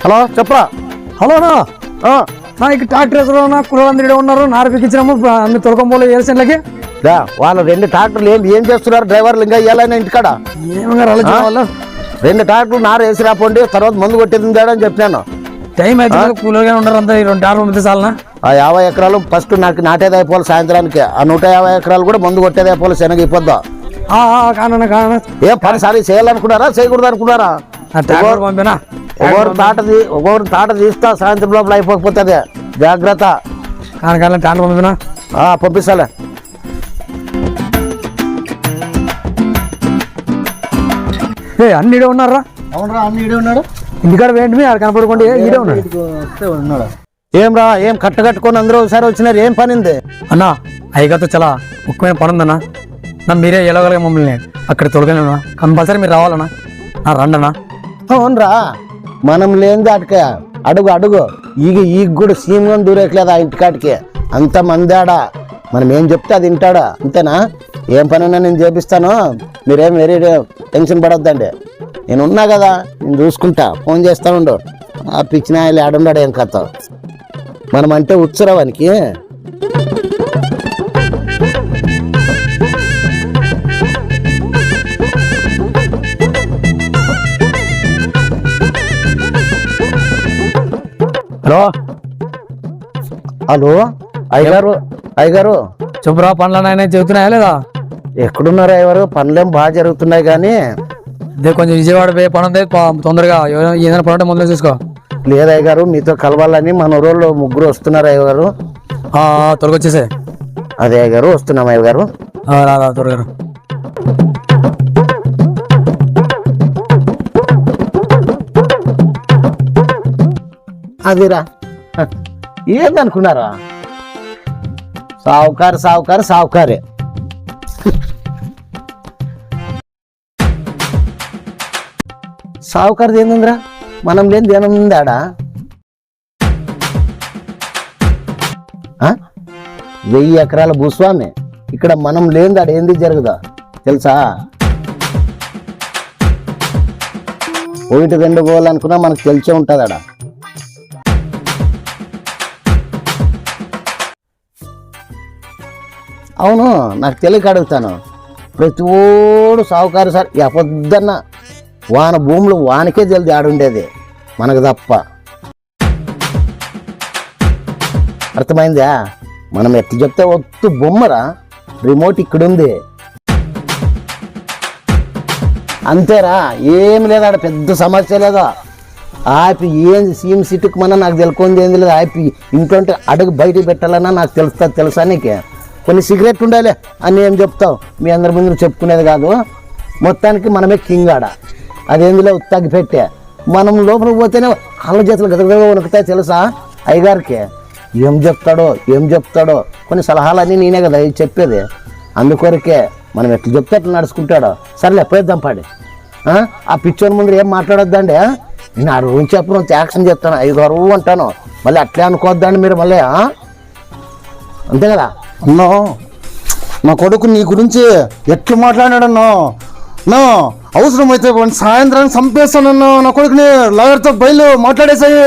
Hello చెప్పరా. హలోనా ఇక్కడ tractor వేసుకున్నా కులందరూ ఉన్నారు. నారపిచ్చినాము అన్ని తొలకంబోలు ఏరిసెన్లకి వాళ్ళ 2 ట్రాక్టర్లు ఏం చేస్తున్నారు డ్రైవర్లు? ఇంకా ఇవ్వాలని ఇంటికాడ ఏమన్నా వాళ్ళు 2 ట్రాక్టర్లు నార వేసి రాపోండి, తర్వాత మందు కొట్టేది అని చెప్పినాను. టైం అయితే కూలర్గా ఉండరు అంతా. 2 ట్రాక్టర్లు మీద చాలనా? ఆ 50 ఎకరాలు ఫస్ట్ నాకు నాటేది అయిపోవాలి సాయంత్రానికి. ఆ 150 ఎకరాలు కూడా మందు కొట్టేది అయిపోవాలి. శనగ అయిపోద్దా? కానా ఏం పని సారి చేయాలనుకున్నారా చేయకూడదు అనుకున్నారా? పంపినా ఒక్కొక్కరు తాట తీస్తా, సాయంత్రం లోపల అయిపోకపోతుంది. జాగ్రత్త. కానీ ట్రాక్టర్ పంపినా పంపిస్తాలే. అన్ని ఇడే ఉన్నారా? అవునరా, అన్ని ఇడే ఉన్నాడు. ఇంటికాడ వేయండి, ఆడ కనపడుకోండి. ఈడే ఉన్నాడు. ఏం రా, ఏం కట్టుకొని అందరూ ఒకసారి వచ్చినారు. ఏం పనింది అన్నా? అయ్యగారితో చాలా ముఖ్యమైన పని ఉందన్నా. మీరే ఎలాగలగా మమ్మల్ని అక్కడ తొలగలేనా? కంపల్సరీ మీరు రావాలన్నా. రండన్నా. అవునరా, మనం లేనిది అటుక అడుగు ఈగ కూడా సీమగా దూరేయట్లేదు ఆ ఇంటికాటికి. అంత మందాడా, మనం ఏం చెప్తే అది వింటాడా? అంతేనా? ఏం పని ఉన్నా నేను చేపిస్తాను, మీరేం వెరీ టెన్షన్ పడొద్దండి. నేను ఉన్నా కదా, నేను చూసుకుంటా. ఫోన్ చేస్తా ఉండు. ఆ పిచ్చిన ఆడున్నాడు ఏం కథ. మనం అంటే ఉత్సరావానికి. హలో అయ్యగారు చెప్పురా. పనులు చెబుతున్నాయా లేదా? ఎక్కడున్నారు అయ్యగారు? పనులేం బాగా జరుగుతున్నాయి కానీ కొంచెం విజయవాడ పోయే పని ఉంది. తొందరగా ఏదైనా పని ఉంటే ముందు చూసుకో. లేదు అయ్యగారు, మీతో కలవాలని మన ఊళ్ళో 3 వస్తున్నారు అయ్యగారు. త్వరగా వచ్చేసే. అదే అయ్యగారు, వస్తున్నాం అయ్యగారు. త్వరగా. అదిరా, ఏందనుకున్నారా? సావుకారే. సావుకారిది ఏందిరా? మనం లేని దేనం ఉంది ఆడ. 1000 ఎకరాల భూస్వామి ఇక్కడ. మనం లేని ఆడ ఏంది జరుగుదా తెలుసా? 1-2 పోవాలనుకున్నా మనకు తెలిసే ఉంటుంది ఆడ. అవును, నాకు తెలియక అడుగుతాను. ప్రతి ఓడు సావుకారు సార్. పొద్దున్న వాన భూములు వానకే జల్ది ఆడుండేది, మనకు తప్ప. అర్థమైందా? మనం ఎట్లా చెప్తే వద్దు బొమ్మరా. రిమోట్ ఇక్కడుంది అంతేరా, ఏమి లేదా ఆడ. పెద్ద సమస్య లేదా. ఆపి ఏంది సీఎం సిటీకి మన నాకు తెలుసుకుంది ఏంది లేదు. ఆపి ఇంట్లో అడుగు బయటికి పెట్టాలన్నా నాకు తెలుసా నీకే? కొన్ని సిగరెట్ ఉండాలి అని ఏం చెప్తావు? మీ అందరి ముందు చెప్పుకునేది కాదు. మొత్తానికి మనమే కింగ్ ఆడ. అదేందులో తగ్గి పెట్టే. మనం లోపలికి పోతేనే కళ్ళ చేతులు గదగదగా వణుకుతాయి తెలుసా అయ్యగారికి. ఏం చెప్తాడో కొన్ని సలహాలన్నీ నేనే కదా చెప్పేది. అందుకొరకే మనం ఎట్లా చెప్తే అట్లా నడుచుకుంటాడో. సరేలే పోయిద్దాం పాడి. ఆ పిచ్చోని ముందు ఏం మాట్లాడొద్దండి. నేను ఆ రోజు చెప్పను, యాక్షన్ చెప్తాను. 5 అంటాను. మళ్ళీ అట్లే అనుకోవద్దండి మీరు మళ్ళీ. అంతే కదా? అన్నా, నా కొడుకు నీ గురించి ఎట్లా మాట్లాడాడన్నా? అవసరమైతే సాయంత్రానికి చంపేస్తానన్నా నా కొడుకుని. లాయర్తో బయలు మాట్లాడేసాయి.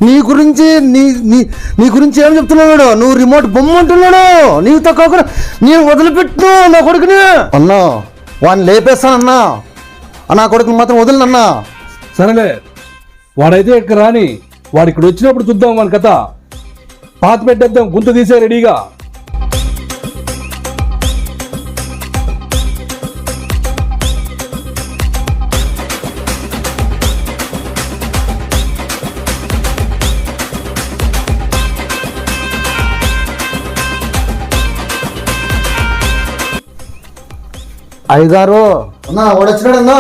నీ గురించి ఏం చెప్తున్నాడు? నువ్వు రిమోట్ బొమ్మ అంటున్నాడు. నీతో కాకుండా నేను వదిలిపెట్టు నా కొడుకుని. అన్నా, వాడిని లేపేస్తానన్నా. నా కొడుకుని మాత్రం వదిలినన్నా. సరేలే, వాడైతే ఇక్కడ రాని. వాడు ఇక్కడ వచ్చినప్పుడు చూద్దాం వాని కథ. పాత పెట్టేద్దాం, గుంత తీసే రెడీగా. అయ్యగారు, అన్నా వాడు వచ్చినాడన్నా.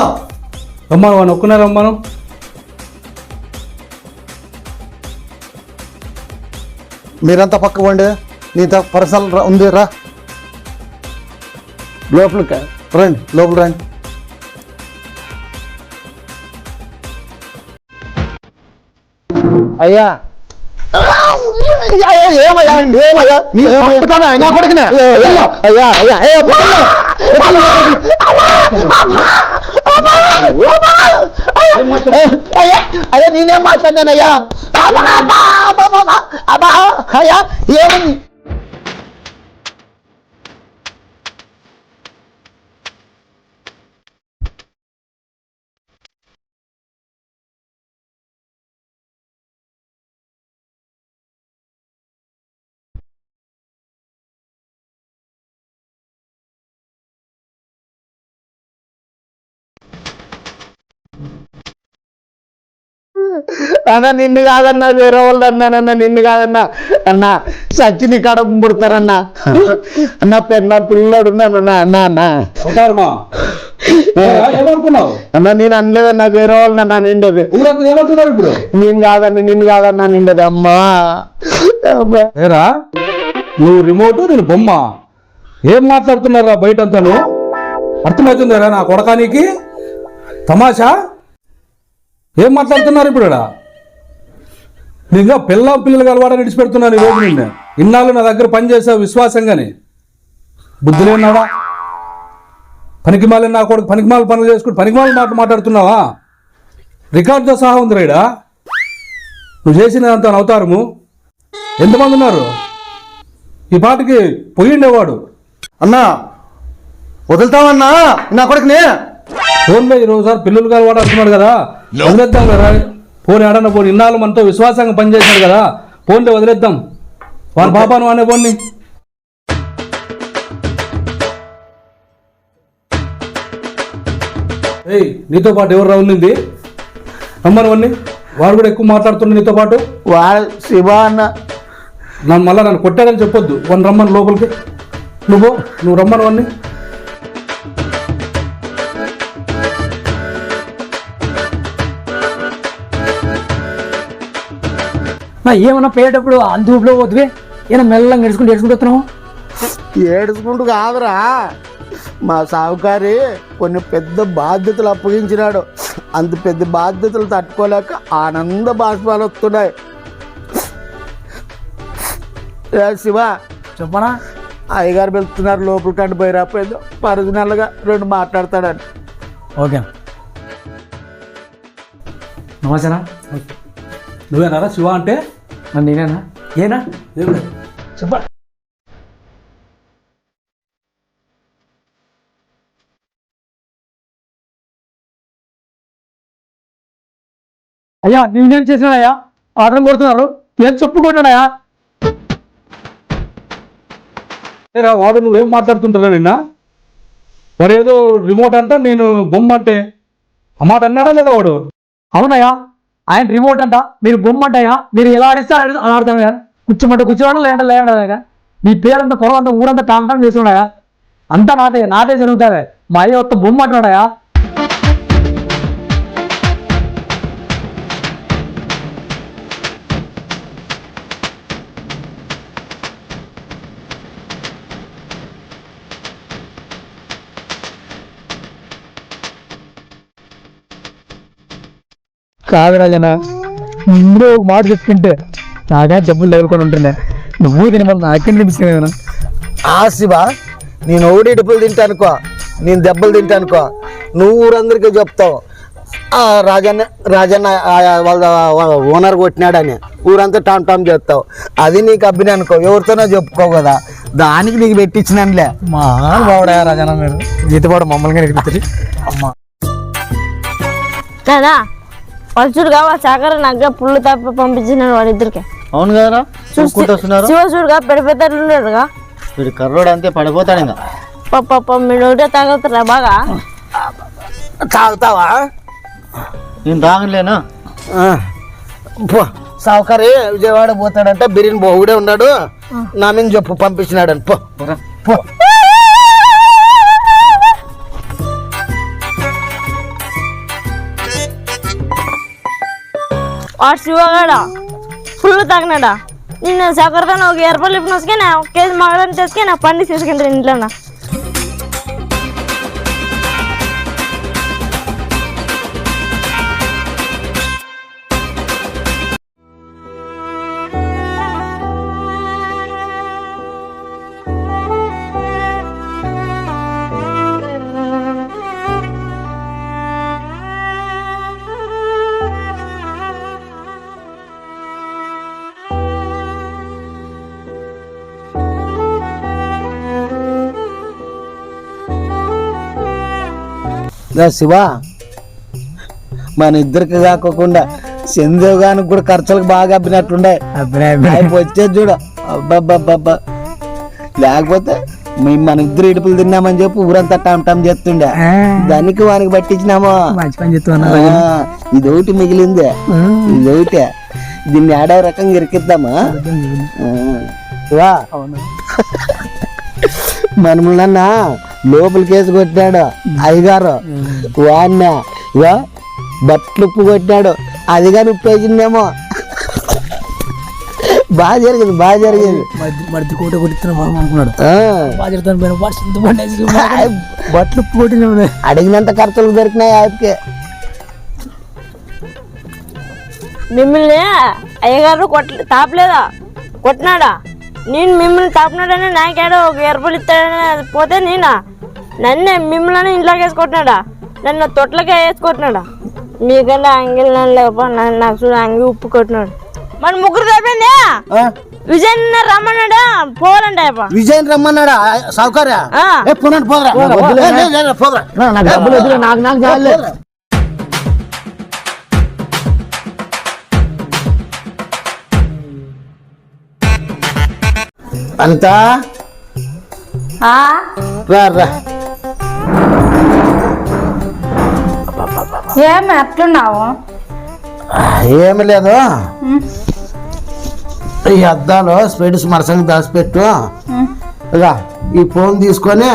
రమ్మను, వాడిని ఒక్కున్నారు. రమ్మను. మీరంతా పక్క పోండి. నీతో పర్సనల్ ఉంది, రా లోపలికి రండి. లోపల రండి. అయ్యా నేనేం మాట్లాడినానయ్యా అయ్యా ఏమని అన్న నిన్ను కాదన్నా వేరే వాళ్ళు అన్నానన్న నిన్ను కాదన్నా అన్న సచ్చిని కడప పుడతారన్నా అన్న పెన్న పిల్లడు ఉన్నానన్నా అన్న అన్న అవతారమా ఏమనుకున్నావు? అన్న నేను అనలేదన్నా వేరే వాళ్ళు అన్నా నిండేది ఊరంతా ఏమంటున్నారు ఇప్పుడు? నేను కాదన్నా నిన్ను కాదన్నా నిండేది అమ్మా ఏరా నువ్వు రిమోట్ నేను బొమ్మ ఏం మాట్లాడుతున్నారా బయట అంతాను? అర్థమవుతుందిరా నా కొడకానికి తమాషా ఏం మాట్లాడుతున్నారు ఇప్పుడు? నీగా పిల్లలు కలవాడని విడిచిపెడుతున్నాను ఈ రోజు నిన్ను. ఇన్నాళ్ళు నా దగ్గర పనిచేసావు విశ్వాసంగానే. బుద్ధి లేనాడా? పనికిమాలిన నా కొడుకు పనికిమాల పనులు చేసుకుంటూ పనికిమాల మాట మాట్లాడుతున్నావా? రికార్డుతో సహా ఉంది రైడా నువ్వు చేసినంత అవతారము. ఎంతమంది ఉన్నారు ఈ పాటికి పోయిండేవాడు? అన్నా వదులుతావన్నా నా కొడుకుని? ఫోన్లో ఈరోజుసారి పిల్లలు కలవాడు అంటున్నాడు కదా, వదిలేద్దాం కదా. ఫోన్ ఆడన్న పోనీ ఇన్నాళ్ళు మనతో విశ్వాసంగా పనిచేశాడు కదా, ఫోన్లో వదిలేద్దాం. వాళ్ళ పాపాను అనే పోనీ. ఏయ్ నీతో పాటు ఎవరు రౌండింది? రమ్మనివన్నీ. వాడు కూడా ఎక్కువ మాట్లాడుతుండే నీతో పాటు. వాడు శివ అన్న నన్ను కొట్టాడని చెప్పొద్దు. వన్ రమ్మని లోపలికి. నువ్వు రమ్మనివన్నీ. ఏమన్నా పోయేటప్పుడు అందులో పోతువే ఏమన్నా మెల్లంగా ఎడుచుకుంటూ వస్తున్నావు? ఏడుచుకుంటూ కాదురా, మా సావుకారి కొన్ని పెద్ద బాధ్యతలు అప్పగించినాడు. అంత పెద్ద బాధ్యతలు తట్టుకోలేక ఆనంద బాష్పాలు వస్తున్నాయి. శివ చెప్పనా? అయ్యగారు వెళ్తున్నారు లోపలికి కండి పోయి రాపోయింది పర్సనల్గా 2 మాట్లాడతాడని. ఓకే నమస్తేనా? నువ్వేనారా శివ అంటే? నేనేనా? ఏనా చెప్ప. అయ్యా నేనేం చేసినానయ్యా? ఆటం కొడుతున్నారు, ఏం చెప్పుకుంటున్నాయా? వాడు నువ్వేం మాట్లాడుతుంటారా నిన్న? వాడు ఏదో రిమోట్ అంట, నేను బొమ్మ అంటే ఆ మాట అన్నాడా లేదా వాడు? అవునయ్యా, ఆయన రిమోట్ అంట, మీరు బొమ్మ అంటయ్యా. మీరు ఎలా ఆడిస్తే అలా ఆడతాం కదా. కూర్చోమంటే లేదంటే లేదంటే మీ పేరంతా పొరవంతా ఊరంతా టామ్ చేస్తున్నాయా? అంతా నాదే జరుగుతుంది. మా అయ్య ఒక్క బొమ్మ అంటున్నాడయా. కాదు రాజన్న, ముందు ఒక మాట చెప్పుకుంటే నాకే జబ్బులు తగులుకొని ఉంటుండే. నువ్వు తిని మళ్ళీ నాకేం తినిపిస్తుంది కదా. శివ నేను ఒకటి ఇటుపులు తింటానుకో, నేను దెబ్బలు తింటానుకో, నువ్వు ఊరందరికీ చెప్తావు రాజన్న వాళ్ళ ఓనర్ కొట్టినాడని ఊరంతా టామ్ చేస్తావు. అది నీకు అబ్బిన అనుకో, ఎవరితోనో చెప్పుకోవు కదా, దానికి నీకు పెట్టించినానులే. మా బావడా రాజన్న, మీరు గీతపాడు మమ్మల్ని అమ్మా కదా చూడుగా వాళ్ళ చాకర నాకు పుల్లు తప్ప పంపించినాడు వాళ్ళిద్దరికి. అవును కదరా శివ చూడుగా పెద్దగా వీడు కర్రోడు అంతే పడిపోతాడు. ఇంకా పాప మీరు ఒకటే తాగుతారా బాగా? తాగుతావా? నేను తాగలేనా? సావుకారి విజయవాడ పోతాడంట, బిర్యానీ బొగుడే ఉన్నాడు, నా మీద చెప్పు పంపించినాడని. పో వాడు శివగాడా ఫుల్ తాగినాడా? నిన్న సకరదాన్ని ఒక ఎర్రపల్లి ఇప్పుడు వసుకే ఒక కేజీ మగదాన్ని తెసుకే నాకు పండి తీసుకుంటారు ఇంట్లో. శివ మన ఇద్దరికి కాకోకుండా చందేవ్ గానికి కూడా ఖర్చులకు బాగా అబ్బినట్లుండే వచ్చేది చూడు అబ్బబ్బబ్బబ్బా లేకపోతే మేము మన ఇద్దరు ఇడుపులు తిన్నామని చెప్పి ఊరంతా టమ్ టమ్ చేస్తుండే దానికి వానికి పట్టించినామో ఇదొకటి మిగిలిందే ఇదొకటే దీన్ని ఆడో రకంగా ఇరికిద్దామా మనములన్నా లోపలికి వేసి కొట్టాడు అయ్యగారు వాడిన బట్టలు ఉప్పు కొట్టాడు అది కానీ ఉప్పు వేసిందేమో బాగా జరిగింది బట్టలు ఉప్పు కొట్టిన అడిగినంత ఖర్చులు దొరికినాయి ఆవిడకి మిమ్మల్ని అయ్యగారు తాపలేదా కొట్టినాడా? నేను మిమ్మల్ని తాపినాడని నాకేడో ఒక 1000 రూపాయలు ఇస్తాడని పోతే నేనా నన్నే మిమ్మల్ని ఇంట్లోకి వేసుకొట్టినాడా? నన్ను తొట్లకే వేసుకొట్టినాడా? మీకన్నా అంగిల్ నన్ను లేకపో నన్ను నాకు చూడ అంగి ఉప్పు కొట్టినాడు. మన ముగ్గురు తప్పింది విజయ్ రమ్మన్నాడా పోవాలంటే విజయ్ రమ్మన్నాడా సౌకర్య అంతా ఏమి అట్లున్నావు? ఏమి లేదు, ఈ అద్దాలు స్పెడ్స్ మరసంగా దాచిపెట్టు. ఇక ఈ ఫోన్ తీసుకొని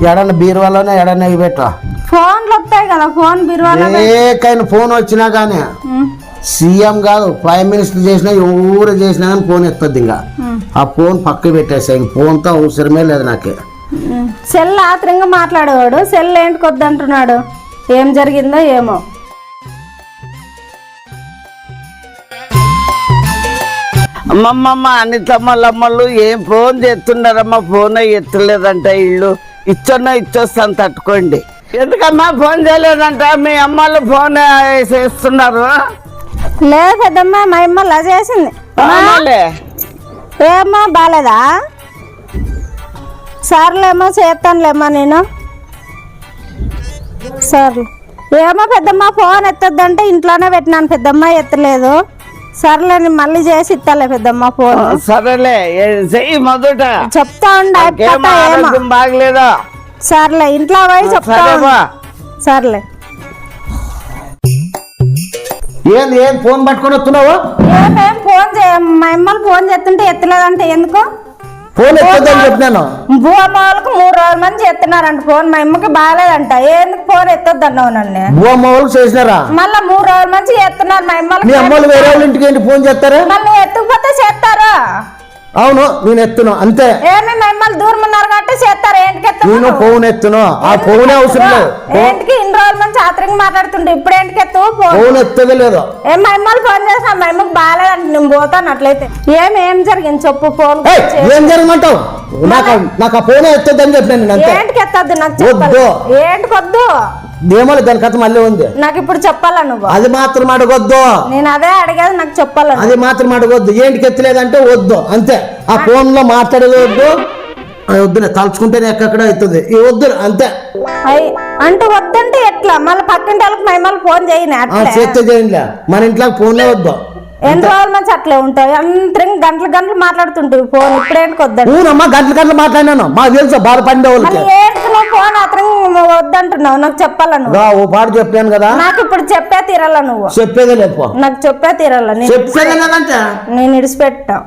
ఎడన్నా బీరువాలోనే ఎడన్నా పెట్టు. ఫోన్లు వస్తాయి కదా, ఫోన్ బీరువాలో ఏకైనా ఫోన్ వచ్చినా కానీ సీఎం కాదు ప్రైమ్ మినిస్టర్ చేసినా ఎవరు చేసినా కానీ ఫోన్ ఎత్తద్ది. ఇంకా ఆ ఫోన్ పక్క పెట్టేసాయి, ఫోన్తో అవసరమే లేదు నాకు. సెల్ ఆత్రంగా మాట్లాడేవాడు, సెల్ ఏంటికి వద్దంటున్నాడు? ఏం జరిగిందో ఏమో. అమ్మమ్మమ్మ అనితమ్మలమ్మలు ఏం ఫోన్ చేస్తున్నారమ్మా? ఫోన్ ఎత్తలేదంట ఇల్లు. ఇచ్చొస్తాను తట్టుకోండి. ఎందుకమ్మా ఫోన్ చేయలేదంట? మీ అమ్మలు ఫోన్ చేస్తున్నారు. లేదు పెద్దమ్మ, మా అమ్మ అలా చేసింది. ఏమ్మా బాలేదా? సర్లేమ్మా చేస్తానులేమ్మా నేను. సర్లే. ఏమో పెద్దమ్మ ఫోన్ ఎత్తద్దంటే ఇంట్లోనే పెట్టినాను పెద్దమ్మ, ఎత్తలేదు. సర్లే నేను మళ్ళీ చేసి ఇస్తాలే పెద్దమ్మ ఫోన్. సరేలే మొదట చెప్తా ఉండే బాగలేదా? సర్లే ఇంట్లో పోయి చెప్తా. సర్లే. ఏం ఫోన్ పట్టుకొని వస్తున్నావు? ఏమేం ఫోన్ మా అమ్మలు ఫోన్ చేస్తుంటే ఎత్తలేదంటే ఎందుకు? ఫోన్ ఎత్తదని చెప్పినాను. భూమాలకు 3 రోజుల మంది చేస్తున్నారంట ఫోన్. మా అమ్మకి బాగాలేదంట, ఎందుకు ఫోన్ ఎత్తొద్దన్నావు నన్ను? భూమాలకు చేసినారా? మళ్ళీ 3 రోజుల మంది చేస్తున్నారు మా అమ్మలు. మీ అమ్మలు వేరే వాళ్ళ ఇంటికి ఏంటి ఫోన్ చేస్తారా? మళ్ళీ ఎత్తుకుపోతే చేస్తారా? అవును నేను ఎత్తును అంతే. ఏమి మా అమ్మలు దూరం ఉన్నారు కాబట్టి చేస్తారు. ఏంటికి నేను ఫోన్ ఎత్తును, ఆ ఫోనే అవసరం లేదు. ఏంటికి ఇన్ని రోజుల మంది చాత్రంగా మాట్లాడుతుంటే ఇప్పుడు ఏంటికి ఎత్తు? ఫోన్ ఎత్తదే లేదు. ఏం మా అమ్మలు ఫోన్ చేస్తా, మా అమ్మకి బాగాలేదంట, నేను పోతాను. అట్లయితే ఏం జరిగింది చెప్పు. ఫోన్ ఏం జరగమంటావు? నాకు ఆ ఫోనే ఎత్తద్దని చెప్పాను. ఏంటికి ఎత్తద్దు నాకు చెప్పాలి. ఏంటికి వద్దు? ఏమో దాని కథ మళ్ళీ ఉంది. నాకు ఇప్పుడు చెప్పాలా నువ్వు? అది మాత్రం అడగొద్దు. నేను అదే అడిగేది, నాకు చెప్పాలా? అది మాత్రం అడగొద్దు. ఏంటికి ఎత్తలేదంటే వద్దు అంతే. ఆ ఫోన్ లో మాట్లాడేది వద్దు. వద్దు తలుచుకుంటేనే ఎక్కడ అవుతుంది. వద్దు అంతే. అంటే వద్దంటే ఎట్లా? మళ్ళీ పక్కింటి వాళ్ళకి మమ్మల్ని ఫోన్ చేయను చేస్తే చేయండి. మన ఇంట్లో ఫోన్లే వద్దు. ఎన్ని రోజుల మంచి అట్లే ఉంటావు? అందరం గంటలు మాట్లాడుతుంటావు ఫోన్. ఇప్పుడేంటికి వద్దండి? ఊనమ్మా గంటలు మాట్లాడినాను. మాకు తెలుసా బాధపడే వాళ్ళకి. ఏంటి నువ్వు ఫోన్ అతను వద్దంటున్నావు? నాకు చెప్పాలా నువ్వు? ఓ పాట చెప్పాను కదా. నాకు ఇప్పుడు చెప్పే తీరాలా నువ్వు? చెప్పేదే లేదు. నాకు చెప్పే తీరాలా? నేను ఇడిచిపెట్టా.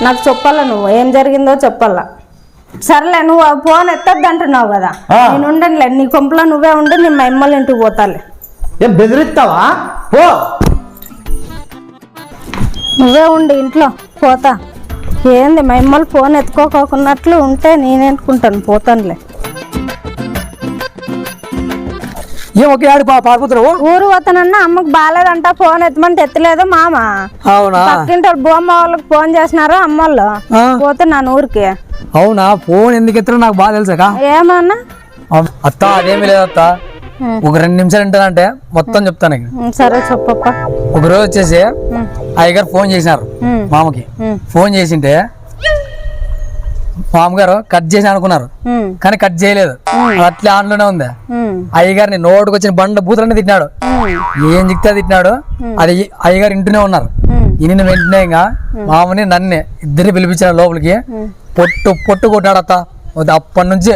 నాకు చెప్పాలా నువ్వు? ఏం జరిగిందో చెప్పాలా? సర్లే నువ్వు ఫోన్ ఎత్తద్దు అంటున్నావు కదా, నేను ఉండనులే. నీ కొంపలో నువ్వే ఉండి నేను మా అమ్మల ఇంటికి పోతాలే. ఏం బెదిరిస్తావా? పో నువ్వే ఉండి ఇంట్లో పోతా. ఏంది మా అమ్మలు ఫోన్ ఎత్తుకోకున్నట్లు ఉంటే నేనేంటుకుంటాను, పోతానులే. ఏం ఒకే ఆడి పారిపోతున్నావు? ఊరు పోతానన్నా అమ్మకి బాగాలేదంట, ఫోన్ ఎత్తమంటే ఎత్తలేదు మామ. అవునా? పక్కింటి బొమ్మ వాళ్ళకి ఫోన్ చేసినారు అమ్మోళ్ళు, పోతే నా ఊరికి. అవునా? ఫోన్ ఎందుకు ఎత్తారో నాకు బాగా తెలుసాక. ఏమన్నా అత్త అదేమి లేదు అత్త, ఒక 2 నిమిషాలు వింటానంటే మొత్తం చెప్తాను. సరే చెప్పప్ప. ఒక రోజు వచ్చేసి అయ్యగారు ఫోన్ చేసినారు మామకి. ఫోన్ చేసింటే మామగారు కట్ చేసి అనుకున్నారు కానీ కట్ చేయలేదు అది అట్లా ఆన్లోనే ఉంది. అయ్యగారిని నోటుకు వచ్చిన బండ్ల బూతులన్నీ తిట్టినాడు. ఏం జిక్తా తిట్టినాడు. అది అయ్యగారు ఇంటూనే ఉన్నారు. ఈయన వెంటనే ఇంకా మామని నన్నే ఇద్దరిని పిలిపించాడు లోపలికి. పొట్టు కొట్టాడు అత్త. అప్పటి నుంచి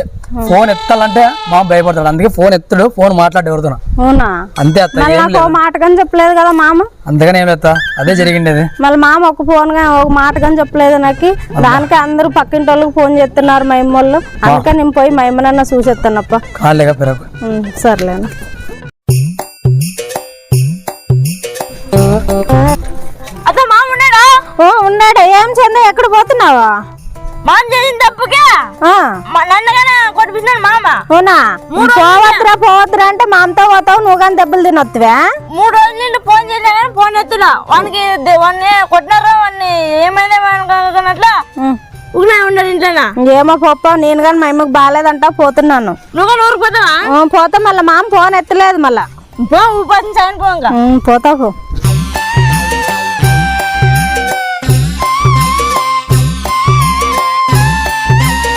ఫోన్ ఎత్తాలంటే మామ భయపడతాడు. అందుకే ఫోన్ ఎత్తాడు, ఫోన్ మాట్లాడి ఎవరితో అంతే అత్త. మాటగాని చెప్పలేదు కదా మామ. అంతగానే ఏం లేదు, అదే జరిగిండేది. మళ్ళీ మామ ఒక మాటగాని చెప్పలేదు నాకు. దానికి అందరూ పక్కింటి వాళ్ళకి ఫోన్ చేస్తున్నారు మా అమ్మోళ్ళు. అందుకే నేను పోయి మా అమ్మనన్నా చూసేస్తానప్ప. కాలేగా పెరగ సర్లేనా. అత్త మామ ఉన్నాడా? ఉన్నాడు. ఏం చంద ఎక్కడ పోతున్నావా? మామ చేసిన తప్పుగా నన్నగానే కొట్టిపిస్తున్నాడు మామ. అవునా? పోవద్దురా అంటే మామతో పోతావు, నువ్వు కానీ దెబ్బలు తినొత్తువా? 3 రోజుల నుండి ఫోన్ చేసినా కానీ ఫోన్ ఎత్తులా. వానికి కొట్టినారు, వాడిని ఏమైనా అట్లా ఉండదు ఇంట్లోనా. ఏమో పోప్ప. నేను కానీ మా అమ్మకి బాగాలేదంట పోతున్నాను. నువ్వు కానీ ఊరికి పోతావా? పోతా. మళ్ళీ మామ ఫోన్ ఎత్తలేదు. మళ్ళా పో, 10 సాయం పోగా పోతావు.